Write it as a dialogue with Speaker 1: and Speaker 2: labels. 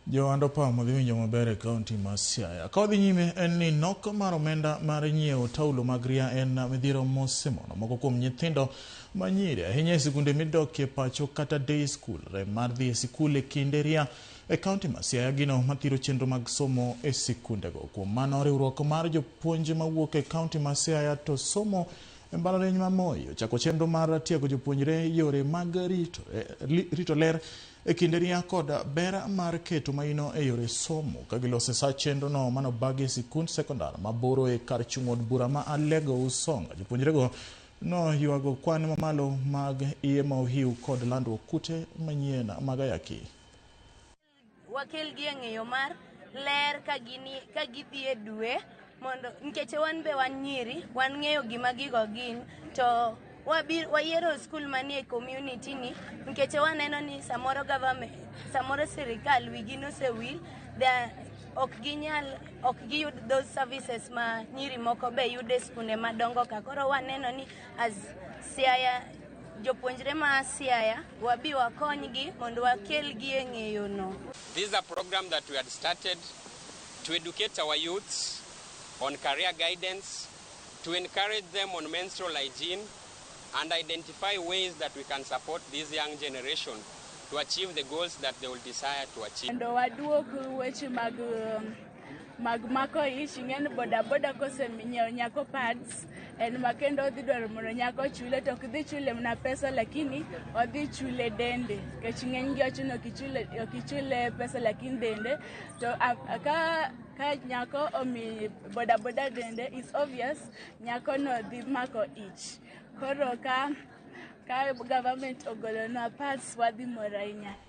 Speaker 1: Joando pa modhi winjo maber e kaunti ma Siaya. Ka odhi nyime en ni nok mar omenda mar nyiewo taulo mag ria en midhiero mosemono moko kuom nyithindo manyiri ahinya e sikunde midokie pacho kata day school. Rem mar dhi e sikul e kinde ria e kaunti ma Siaya gino mathiro chenro mag somo e sikundego. Kuom mano riwruok mar jopuonj mawuok e kaunti ma Siaya to somo e mbalariany ma Moi ochako chenro mar tiego jopuonjre yore mag rito ler e kinde ria kod ber mar keto maino e yore somo ka gilose sa chenro no manobagi sikund sekondar maboro e kar chung' od bura ma Alego Usonga. Jopuonjrego no yuago kwan mamalo mag iye ma ohiu kod landruok kute manyien mag ayaki.
Speaker 2: Wakel gi ng'eyo mar ler ka gidhi e dwe mondo nikech wan be wan nyiri wan ng'eyo gima gigo gin to wayiero skul manie community ni nikech waneno ni samoro government samoro sirikal wigi nosewil ok giyud those services ma nyiri moko be yude skunde madongo ka. Koro waneno ni as Siaya jopuonjre ma Siaya wabi wakonygi mondo wakelgi e ng'eyo no.
Speaker 3: This is a program that we had started to educate our youths on career guidance, to encourage them on menstrual hygiene, and identify ways that we can support this young generation to achieve the goals that they will desire to achieve.
Speaker 4: And waduok weche mag mako ich ng'en boda kose minyiewo nyako pads en makendo odhi dwaro mondo nyako chule to ok dhi chule mna pesa lakini odhi chule dende kech ng'eny gi ochuno kichule pesa lakini dende to ka nyako omi boda dende is obvious nyako no dhi mako ich. Koro ka government ogolo na pads wadhi mor ahinya.